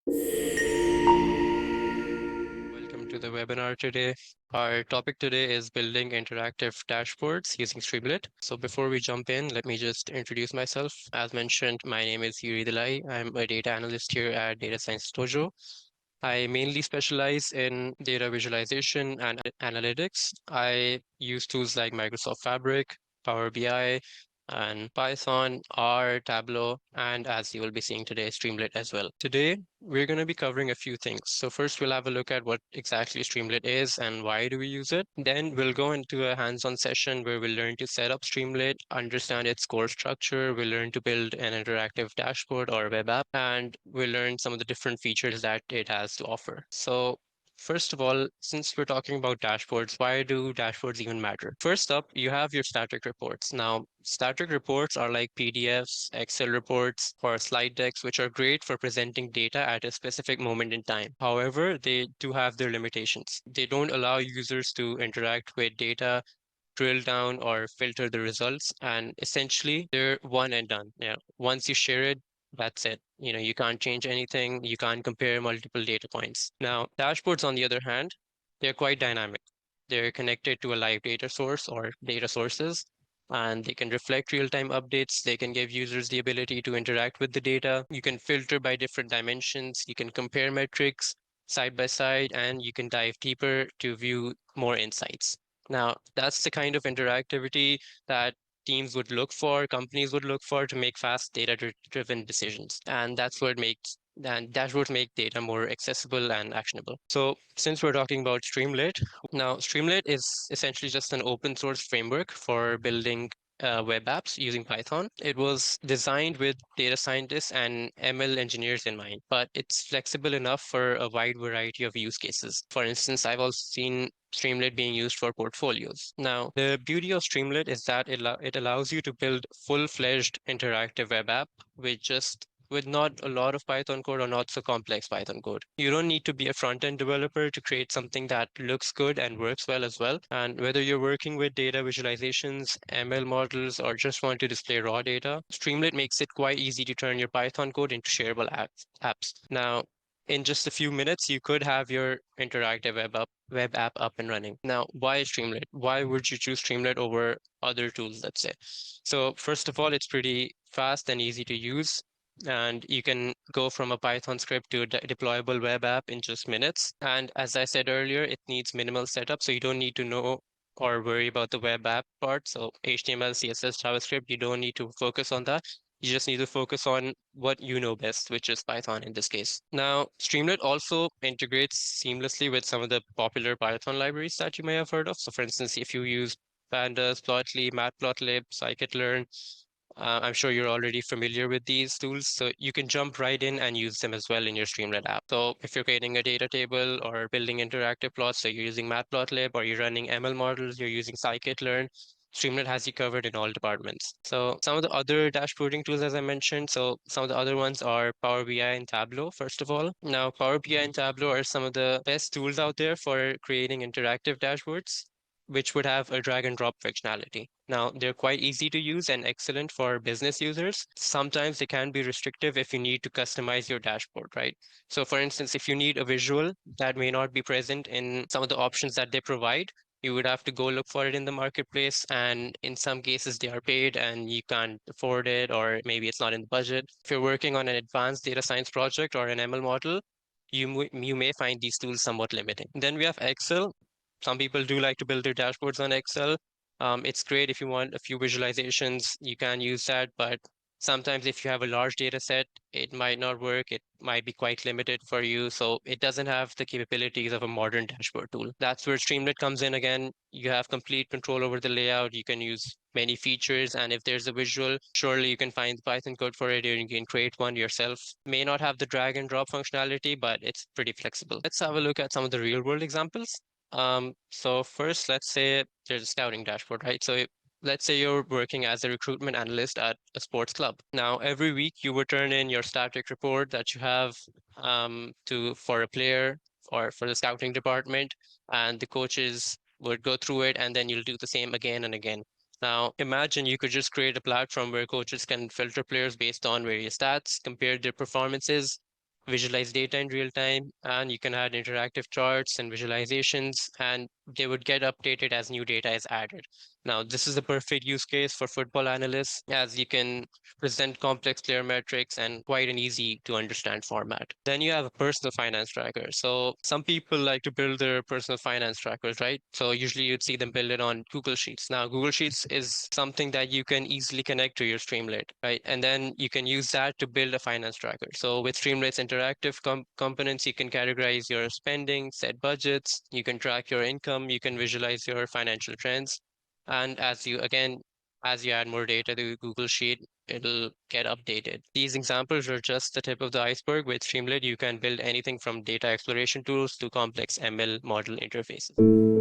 Welcome to the webinar today. Our topic today is building interactive dashboards using Streamlit. So before we jump in, let me just introduce myself. As mentioned, my name is Yuri Dilai. I'm a data analyst here at Data Science Dojo. I mainly specialize in data visualization and analytics. I use tools like Microsoft Fabric, Power BI, and Python, R, Tableau, and as you will be seeing today, Streamlit as well. Today, we're going to be covering a few things. So first, we'll have a look at what exactly Streamlit is and why do we use it. Then we'll go into a hands-on session where we'll learn to set up Streamlit, understand its core structure, we'll learn to build an interactive dashboard or web app, and we'll learn some of the different features that it has to offer. So first of all, since we're talking about dashboards, why do dashboards even matter? First up, you have your static reports. Now, static reports are like PDFs, Excel reports, or slide decks, which are great for presenting data at a specific moment in time. However, they do have their limitations. They don't allow users to interact with data, drill down, or filter the results. And essentially, they're one and done. Once you share it, that's it. You can't change anything. You can't compare multiple data points. Now, dashboards, on the other hand, they're quite dynamic. They're connected to a live data source or data sources, and they can reflect real-time updates. They can give users the ability to interact with the data. You can filter by different dimensions. You can compare metrics side by side, and you can dive deeper to view more insights. Now, that's the kind of interactivity that teams would look for, companies would look for to make fast data-driven decisions. And that's what makes and dashboards make data more accessible and actionable. So since we're talking about Streamlit, now Streamlit is essentially just an open source framework for building web apps using Python. It was designed with data scientists and ML engineers in mind, but it's flexible enough for a wide variety of use cases. For instance, I've also seen Streamlit being used for portfolios. Now, the beauty of Streamlit is that it allows you to build full-fledged interactive web app with not a lot of Python code or not so complex Python code. You don't need to be a front-end developer to create something that looks good and works well as well. And whether you're working with data visualizations, ML models, or just want to display raw data, Streamlit makes it quite easy to turn your Python code into shareable apps. Now, in just a few minutes, you could have your interactive web app up and running. Now, why Streamlit? Why would you choose Streamlit over other tools, let's say? So first of all, it's pretty fast and easy to use. And you can go from a Python script to a deployable web app in just minutes. And as I said earlier, it needs minimal setup, so you don't need to know or worry about the web app part. So HTML, CSS, JavaScript, you don't need to focus on that. You just need to focus on what you know best, which is Python in this case. Now, Streamlit also integrates seamlessly with some of the popular Python libraries that you may have heard of. So for instance, if you use Pandas, Plotly, Matplotlib, scikit-learn, I'm sure you're already familiar with these tools, so you can jump right in and use them as well in your Streamlit app. So if you're creating a data table or building interactive plots, so you're using Matplotlib or you're running ML models, you're using scikit-learn, Streamlit has you covered in all departments. So some of the other dashboarding tools, as I mentioned, so some of the other ones are Power BI and Tableau, first of all. Now, Power BI and Tableau are some of the best tools out there for creating interactive dashboards, which would have a drag and drop functionality. Now, they're quite easy to use and excellent for business users. Sometimes they can be restrictive if you need to customize your dashboard, right? So for instance, if you need a visual that may not be present in some of the options that they provide, you would have to go look for it in the marketplace. And in some cases, they are paid and you can't afford it, or maybe it's not in the budget. If you're working on an advanced data science project or an ML model, you may find these tools somewhat limiting. Then we have Excel. Some people do like to build their dashboards on Excel. It's great if you want a few visualizations, you can use that, but sometimes if you have a large data set, it might not work. It might be quite limited for you. So it doesn't have the capabilities of a modern dashboard tool. That's where Streamlit comes in again. You have complete control over the layout. You can use many features. And if there's a visual, surely you can find the Python code for it, or you can create one yourself. May not have the drag and drop functionality, but it's pretty flexible. Let's have a look at some of the real world examples. So first, let's say there's a scouting dashboard, right? So let's say you're working as a recruitment analyst at a sports club. Now, every week you would turn in your static report that you have for a player or for the scouting department, and the coaches would go through it, and then you'll do the same again and again. Now, imagine you could just create a platform where coaches can filter players based on various stats, compare their performances, visualize data in real time, and you can add interactive charts and visualizations, and they would get updated as new data is added. Now, this is the perfect use case for football analysts, as you can present complex player metrics and quite an easy to understand format. Then you have a personal finance tracker. So some people like to build their personal finance trackers, right? So usually you'd see them build it on Google Sheets. Now, Google Sheets is something that you can easily connect to your Streamlit, right? And then you can use that to build a finance tracker. So with Streamlit's interactive components, you can categorize your spending, set budgets, you can track your income, you can visualize your financial trends. And as you add more data to Google Sheet, it'll get updated. These examples are just the tip of the iceberg. With Streamlit, you can build anything from data exploration tools to complex ML model interfaces.